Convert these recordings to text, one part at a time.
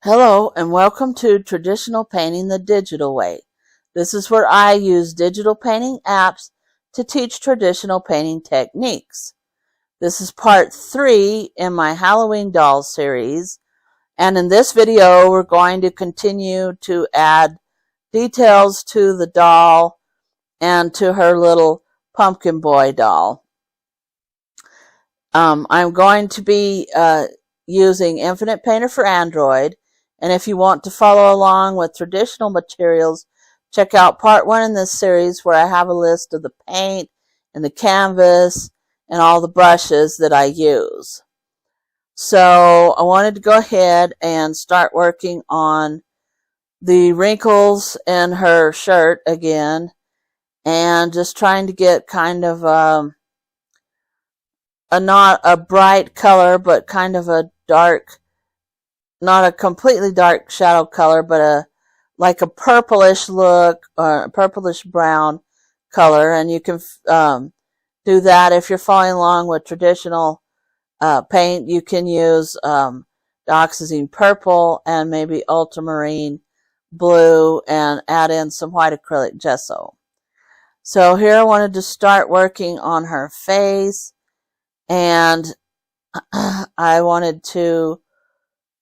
Hello and welcome to Traditional Painting the Digital Way. This is where I use digital painting apps to teach traditional painting techniques. This is part 3 in my Halloween doll series, and in this video we're going to continue to add details to the doll and to her little pumpkin boy doll. I'm going to be using Infinite Painter for Android. And if you want to follow along with traditional materials, check out part 1 in this series where I have a list of the paint and the canvas and all the brushes that I use. So I wanted to go ahead and start working on the wrinkles in her shirt again, and just trying to get kind of not a bright color, but kind of a dark, not a completely dark shadow color, but like a purplish look, or a purplish brown color. And you can do that if you're following along with traditional paint. You can use dioxazine purple and maybe ultramarine blue and add in some white acrylic gesso. So here I wanted to start working on her face, and I wanted to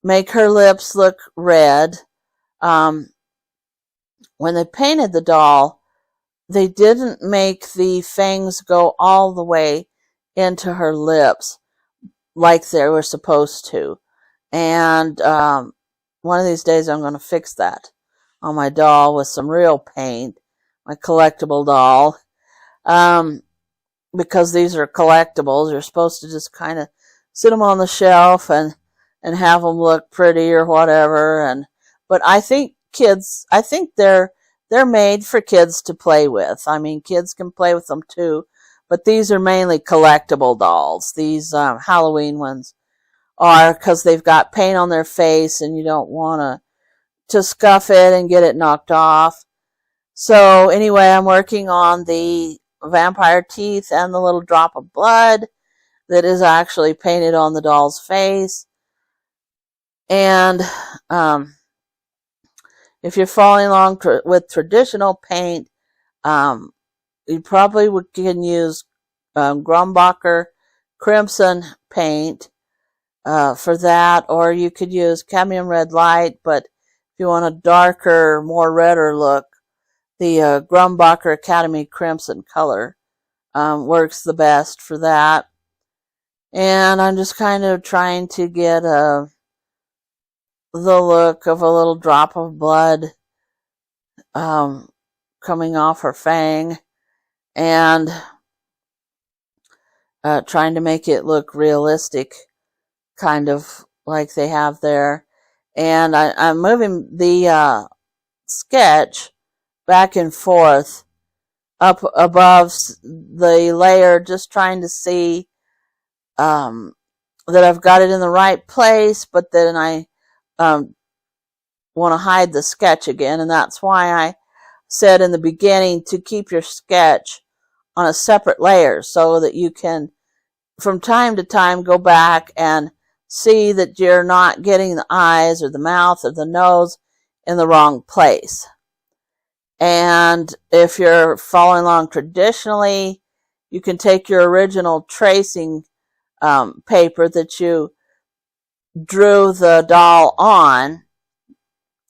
make her lips look red. When they painted the doll, they didn't make the fangs go all the way into her lips like they were supposed to. And one of these days I'm going to fix that on my doll with some real paint, my collectible doll. Because these are collectibles, you're supposed to just kind of sit them on the shelf and have them look pretty or whatever. But I think they're made for kids to play with. I mean, kids can play with them too, but these are mainly collectible dolls. These Halloween ones are, because they've got paint on their face and you don't want to scuff it and get it knocked off. So anyway, I'm working on the vampire teeth and the little drop of blood that is actually painted on the doll's face. And if you're following along with traditional paint, you probably can use Grumbacher Crimson paint for that, or you could use cadmium red light. But if you want a darker, more redder look, the Grumbacher Academy Crimson color works the best for that. And I'm just kind of trying to get the look of a little drop of blood coming off her fang, and trying to make it look realistic, kind of like they have there. And I'm moving the sketch back and forth up above the layer, just trying to see that I've got it in the right place, but then I want to hide the sketch again. And that's why I said in the beginning to keep your sketch on a separate layer, so that you can from time to time go back and see that you're not getting the eyes or the mouth or the nose in the wrong place. And if you're following along traditionally, you can take your original tracing paper that you drew the doll on,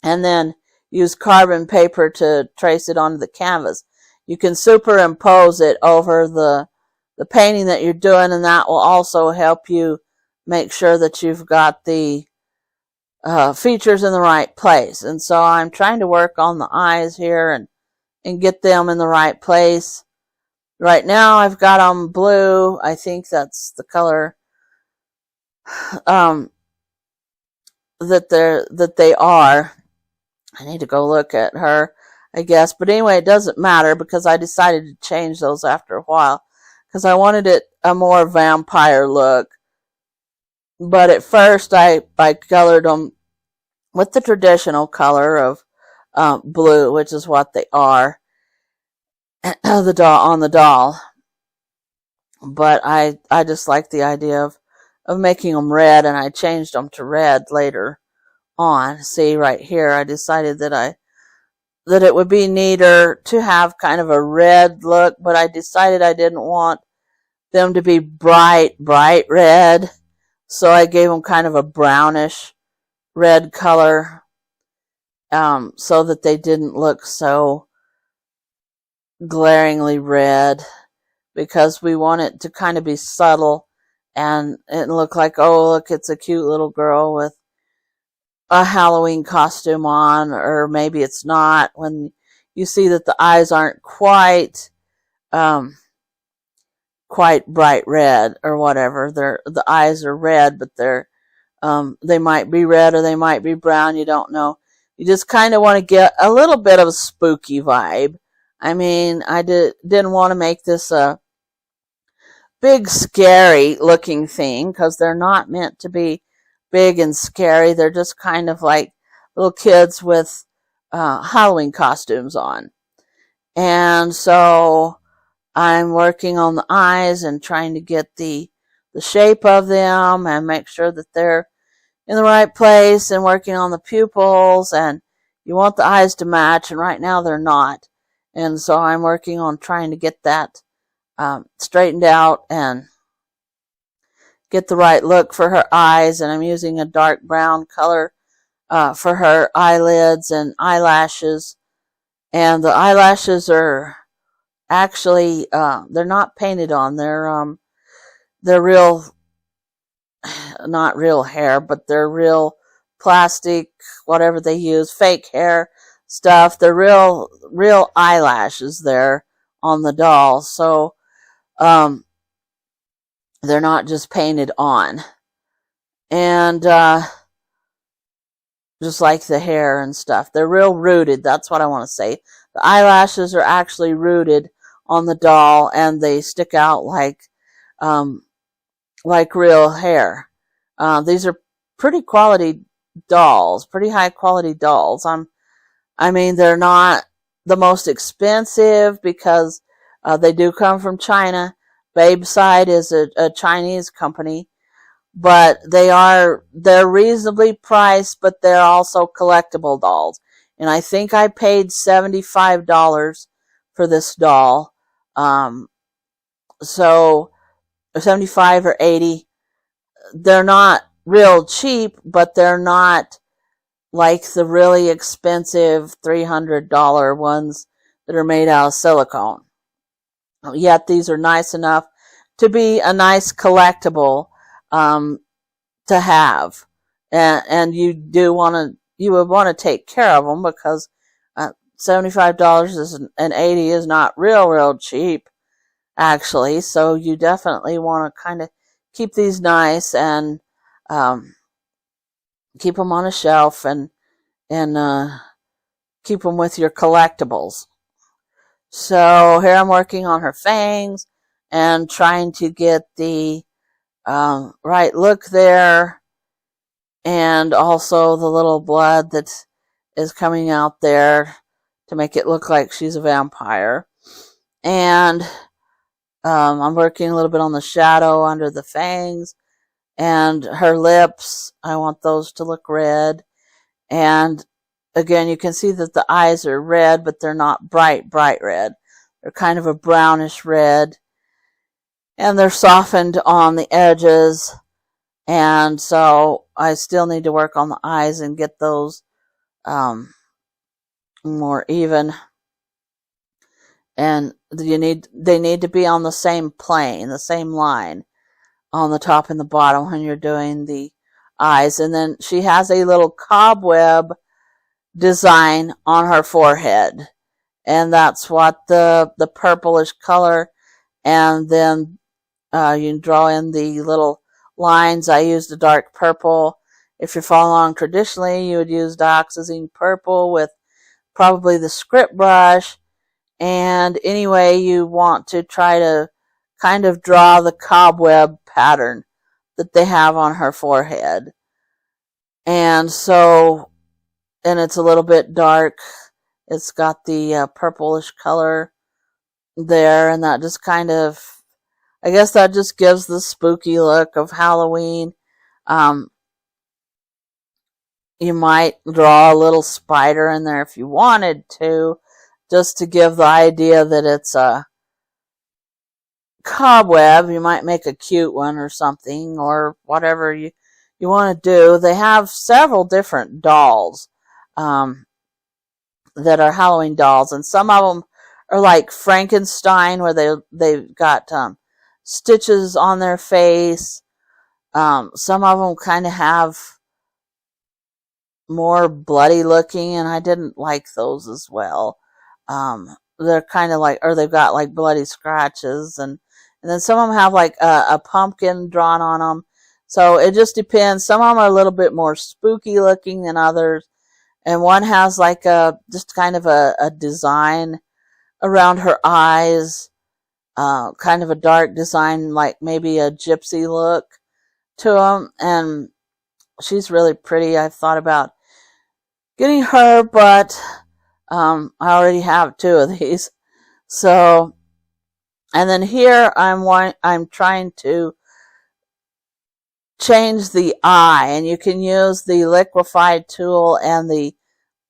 and then use carbon paper to trace it onto the canvas. You can superimpose it over the painting that you're doing, and that will also help you make sure that you've got the features in the right place. And so I'm trying to work on the eyes here and get them in the right place. Right now I've got them blue. I think that's the color that they are. I need to go look at her, I guess. But anyway, it doesn't matter, because I decided to change those after a while, because I wanted it a more vampire look. But at first I colored them with the traditional color of blue, which is what they are, on the doll. But I just like the idea of making them red, and I changed them to red later on. See right here, I decided that it would be neater to have kind of a red look, but I decided I didn't want them to be bright red. So I gave them kind of a brownish red color, so that they didn't look so glaringly red, because we want it to kind of be subtle and look like, oh, look, it's a cute little girl with a Halloween costume on, or maybe it's not, when you see that the eyes aren't um, quite bright red or whatever. The eyes are red, but they might be red or they might be brown. You don't know. You just kind of want to get a little bit of a spooky vibe. I mean, I didn't want to make this a big, scary looking thing, because they're not meant to be big and scary. They're just kind of like little kids with Halloween costumes on. And so I'm working on the eyes and trying to get the shape of them and make sure that they're in the right place, and working on the pupils. And you want the eyes to match, and right now they're not. And so I'm working on trying to get that straightened out and get the right look for her eyes. And I'm using a dark brown color for her eyelids and eyelashes. And the eyelashes are actually they're not painted on. They're real, not real hair, but they're real plastic, whatever they use, fake hair stuff. They're real eyelashes there on the doll. So they're not just painted on. And just like the hair and stuff, they're real rooted. That's what I want to say. The eyelashes are actually rooted on the doll, and they stick out like real hair. These are pretty quality dolls, pretty high quality dolls. I mean, they're not the most expensive, because they do come from China. Babeside is a Chinese company, but they're reasonably priced, but they're also collectible dolls. And I think I paid $75 for this doll. So 75 or 80. They're not real cheap, but they're not like the really expensive $300 ones that are made out of silicone. Yet these are nice enough to be a nice collectible to have, and you would want to take care of them, because $75 and 80 is not real cheap, actually. So you definitely want to kind of keep these nice, and keep them on a shelf, and keep them with your collectibles. So here I'm working on her fangs and trying to get the right look there, and also the little blood that is coming out there to make it look like she's a vampire. And I'm working a little bit on the shadow under the fangs, and her lips, I want those to look red. And again, you can see that the eyes are red, but they're not bright red. They're kind of a brownish red, and they're softened on the edges. And so I still need to work on the eyes and get those more even. And they need to be on the same plane, the same line on the top and the bottom when you're doing the eyes. And then she has a little cobweb design on her forehead, and that's what the purplish color. And then you can draw in the little lines. I used a dark purple. If you're following along traditionally, you would use dioxazine purple with probably the script brush. And anyway, you want to try to kind of draw the cobweb pattern that they have on her forehead. And so, and it's a little bit dark. It's got the purplish color there, and that just kind of, I guess that just gives the spooky look of Halloween. You might draw a little spider in there if you wanted to, just to give the idea that it's a cobweb. You might make a cute one or something, or whatever you want to do. They have several different dolls that are Halloween dolls, and some of them are like Frankenstein, where they've got stitches on their face. Some of them kind of have more bloody looking, and I didn't like those as well. They're kind of like, or they've got like bloody scratches, and then some of them have like a pumpkin drawn on them. So it just depends. Some of them are a little bit more spooky looking than others, and one has like just kind of a design around her eyes, kind of a dark design, like maybe a gypsy look to them, and she's really pretty. I've thought about getting her, but I already have two of these. So, and then here I'm trying to change the eye, and you can use the liquefied tool and the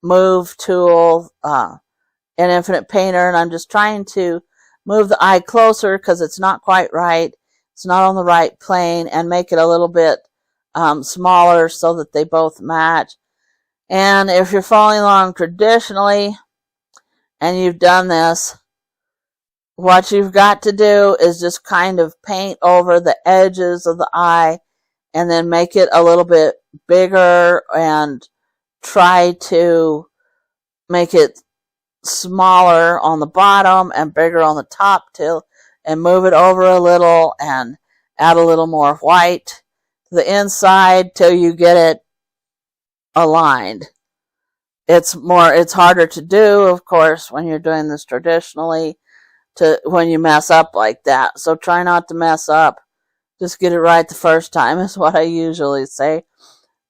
move tool in Infinite Painter, and I'm just trying to move the eye closer because it's not quite right. It's not on the right plane, and make it a little bit smaller so that they both match. And if you're following along traditionally and you've done this, what you've got to do is just kind of paint over the edges of the eye and then make it a little bit bigger and try to make it smaller on the bottom and bigger on the top and move it over a little and add a little more white to the inside till you get it aligned. It's harder to do, of course, when you're doing this traditionally, when you mess up like that. So try not to mess up. Just get it right the first time is what I usually say.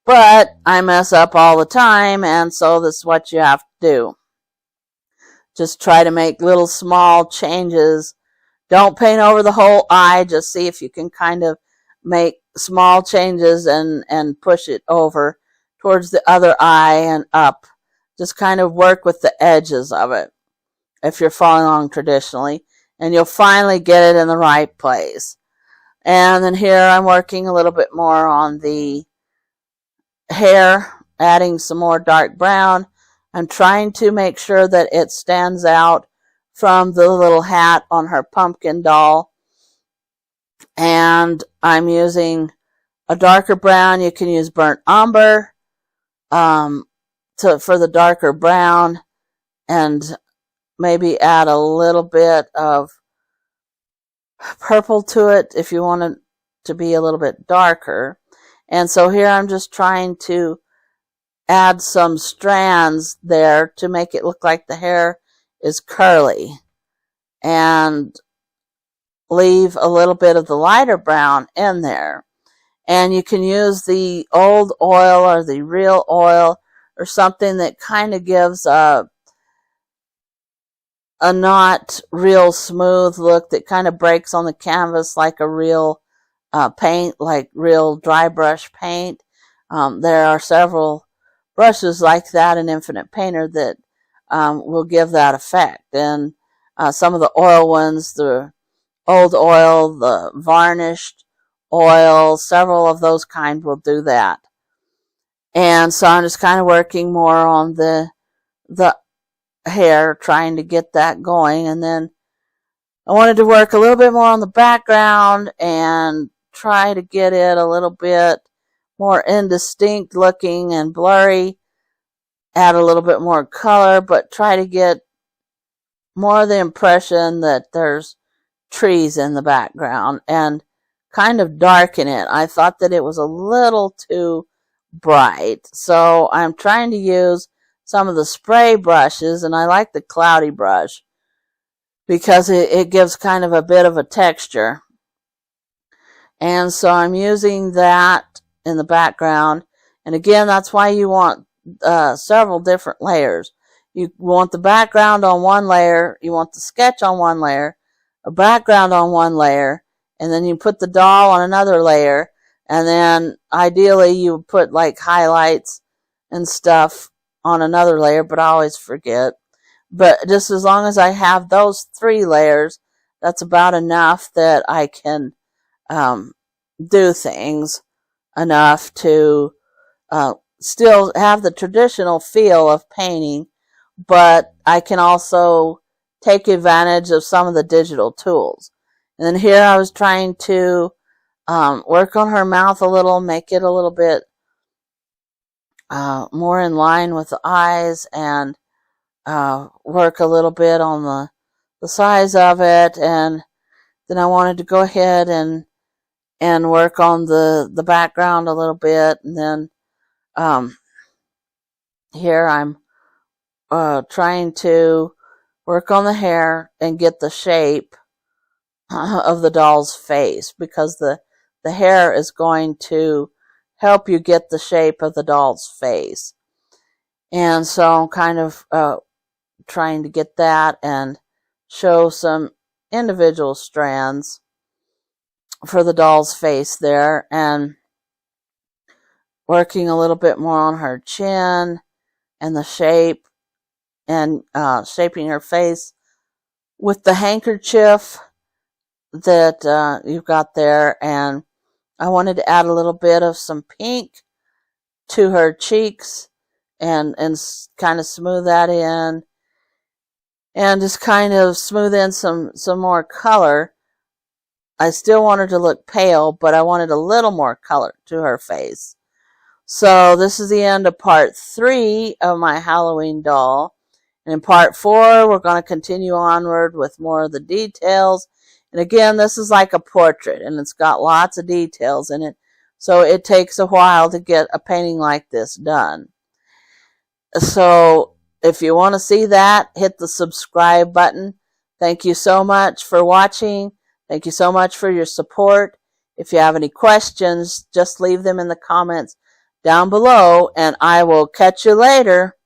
But I mess up all the time, and so this is what you have to do. Just try to make little small changes. Don't paint over the whole eye. Just see if you can kind of make small changes and push it over towards the other eye and up. Just kind of work with the edges of it if you're following along traditionally, and you'll finally get it in the right place. And then here I'm working a little bit more on the hair, adding some more dark brown. I'm trying to make sure that it stands out from the little hat on her pumpkin doll. And I'm using a darker brown. You can use burnt umber for the darker brown, and maybe add a little bit of purple to it if you want it to be a little bit darker. And so here I'm just trying to add some strands there to make it look like the hair is curly, and leave a little bit of the lighter brown in there. And you can use the old oil or the real oil or something that kind of gives a not real smooth look that kind of breaks on the canvas like a real paint, like real dry brush paint. There are several brushes like that in Infinite Painter that will give that effect. And some of the oil ones, the old oil, the varnished oil, several of those kind will do that. And so I'm just kind of working more on the hair, trying to get that going. And then I wanted to work a little bit more on the background and try to get it a little bit more indistinct looking and blurry. Add a little bit more color, but try to get more of the impression that there's trees in the background and kind of darken it. I thought that it was a little too bright, so I'm trying to use some of the spray brushes, and I like the cloudy brush because it gives kind of a bit of a texture. And so I'm using that in the background, and again, that's why you want several different layers. You want the background on one layer, you want the sketch on one layer, a background on one layer, and then you put the doll on another layer, and then ideally you put like highlights and stuff on another layer, but I always forget. But just as long as I have those 3 layers, that's about enough that I can do things enough to still have the traditional feel of painting, but I can also take advantage of some of the digital tools. And then here I was trying to work on her mouth a little, make it a little bit more in line with the eyes, and work a little bit on the size of it. And then I wanted to go ahead and work on the background a little bit. And then here I'm trying to work on the hair and get the shape of the doll's face, because the hair is going to help you get the shape of the doll's face. And so I'm kind of trying to get that and show some individual strands for the doll's face there, and working a little bit more on her chin and the shape, and shaping her face with the handkerchief that you've got there. And I wanted to add a little bit of some pink to her cheeks, and kind of smooth that in, and just kind of smooth in some more color. I still wanted to look pale, but I wanted a little more color to her face. So this is the end of part 3 of my Halloween doll. And in part 4, we're going to continue onward with more of the details. And again, this is like a portrait, and it's got lots of details in it. So it takes a while to get a painting like this done. So if you want to see that, hit the subscribe button. Thank you so much for watching. Thank you so much for your support. If you have any questions, just leave them in the comments down below, and I will catch you later.